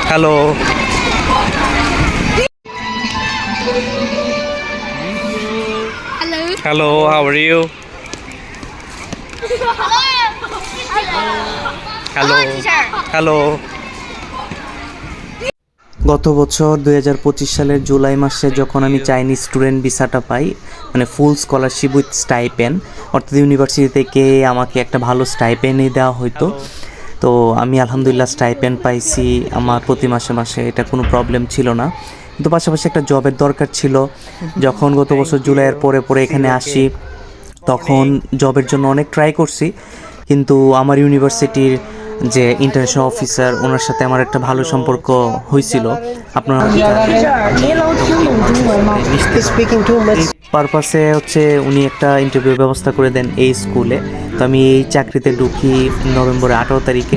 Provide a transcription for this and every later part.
Hello. Hello, how are you? Hello hello. গত বছর 2025 সালের জুলাই মাসে যখন আমি চাইনিজ স্টুডেন্ট ভিসাটা পাই, মানে ফুল স্কলারশিপ উইথ স্টাইপেন্ড, অর্থাৎ ইউনিভার্সিটি থেকে আমাকে একটা ভালো স্টাইপেন্ডই দেওয়া হতো। তো আমি আলহামদুলিল্লাহ স্টাইপেন্ড পাইছি আমার প্রতি মাসে মাসে, এটা কোনো প্রবলেম ছিল না। কিন্তু পাশাপাশি একটা জবের দরকার ছিল। যখন গত বছর জুলাইয়ের পরে পরে এখানে আসি, তখন জবের জন্য অনেক ট্রাই করছি, কিন্তু আমার ইউনিভার্সিটির যে ইন্টারন্যাশনাল অফিসার, ওনার সাথে আমার একটা ভালো সম্পর্ক হয়েছিল। আপনারা পারপাসে হচ্ছে উনি একটা ইন্টারভিউ ব্যবস্থা করে দেন এই স্কুলে। তো আমি এই চাকরিতে ঢুকি নভেম্বরের 18 তারিখে।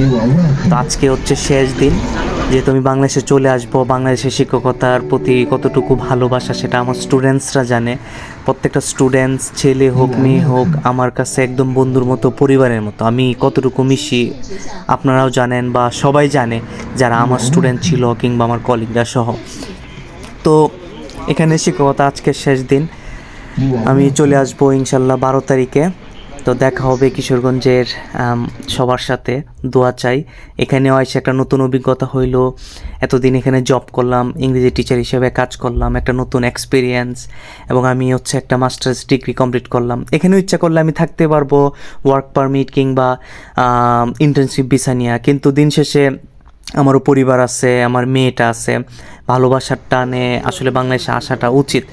তো আজকে হচ্ছে শেষ দিন। যেহেতু আমি বাংলাদেশে চলে আসবো, বাংলাদেশের শিক্ষকতার প্রতি কতটুকু ভালোবাসা সেটা আমার স্টুডেন্টসরা জানে। প্রত্যেকটা স্টুডেন্টস, ছেলে হোক মেয়ে হোক, আমার কাছে একদম বন্ধুর মতো, পরিবারের মতো। আমি কতটুকু মিশি আপনারাও জানেন, বা সবাই জানে যারা আমার স্টুডেন্ট ছিল কিংবা আমার কলিগরা সহ। তো এখানে শিক্ষকতা আজকে শেষ দিন, আমি চলে আসবো ইনশাল্লাহ 12 তারিখে। তো দেখা হবে কিশোরগঞ্জের সবার সাথে। দোয়া চাই। এখানেও এসে একটা নতুন অভিজ্ঞতা হইল। এতদিন এখানে জব করলাম, ইংরেজি টিচার হিসেবে কাজ করলাম, একটা নতুন এক্সপিরিয়েন্স, এবং আমি হচ্ছে একটা মাস্টার্স ডিগ্রি কমপ্লিট করলাম। এখানেও ইচ্ছা করলে আমি থাকতে পারবো ওয়ার্ক পারমিট কিংবা ইন্টার্নশিপ ভিসা নিয়ে, কিন্তু দিন শেষে আমারও পরিবার আছে, আমার মেয়েটা আছে। ভালোবাসার টানে আসলে বাংলাদেশে আসাটা উচিত।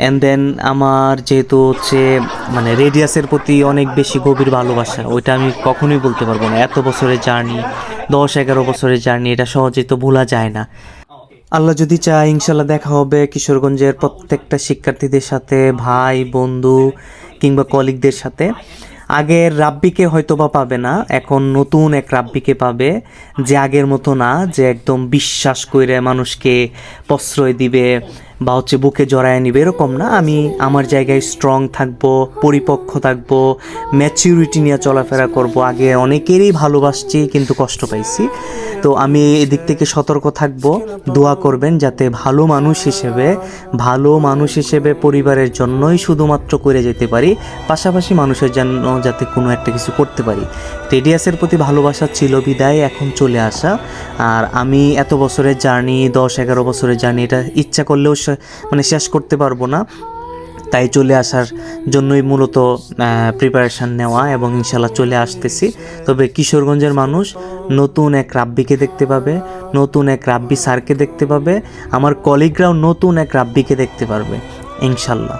অ্যান্ড দেন আমার যেহেতু হচ্ছে মানে রেডিয়াসের প্রতি অনেক বেশি গভীর ভালোবাসা, ওইটা আমি কখনোই বলতে পারবো না। এত বছরের জার্নি, 10-11 বছরের জার্নি, এটা সহজে তো ভোলা যায় না। আল্লাহ যদি চায় ইনশাল্লাহ দেখা হবে কিশোরগঞ্জের প্রত্যেকটা শিক্ষার্থীদের সাথে, ভাই বন্ধু কিংবা কলিগদের সাথে। আগের রাব্বিকে হয়তো বা পাবে না, এখন নতুন এক রাব্বিকে পাবে, যে আগের মতো না, যে একদম বিশ্বাস করে মানুষকে প্রশ্রয় দিবে বা হচ্ছে বুকে জড়ায় নিবে, এরকম না। আমি আমার জায়গায় স্ট্রং থাকবো, পরিপক্ক থাকবো, ম্যাচিউরিটি নিয়ে চলাফেরা করব। আগে অনেকেরই ভালোবাসছি কিন্তু কষ্ট পাইছি, তো আমি এদিক থেকে সতর্ক থাকবো। দোয়া করবেন যাতে ভালো মানুষ হিসেবে পরিবারের জন্যই শুধুমাত্র করে যেতে পারি, পাশাপাশি মানুষের জন্য যাতে কোনো একটা কিছু করতে পারি। রেডিয়াসের প্রতি ভালোবাসা ছিল বিদায় এখন চলে আসা। আর আমি এত বছরের জার্নি, 10-11 বছরের জার্নি, এটা ইচ্ছা করলেও মানে শেষ করতে পারবো না। তাই চলে আসার জন্যই মূলত প্রিপারেশান নেওয়া, এবং ইনশাল্লাহ চলে আসতেছি। তবে কিশোরগঞ্জের মানুষ নতুন এক রাব্বিকে দেখতে পাবে, নতুন এক রাব্বি স্যারকে দেখতে পাবে, আমার কলিগরাও নতুন এক রাব্বিকে দেখতে পারবে ইনশাল্লাহ।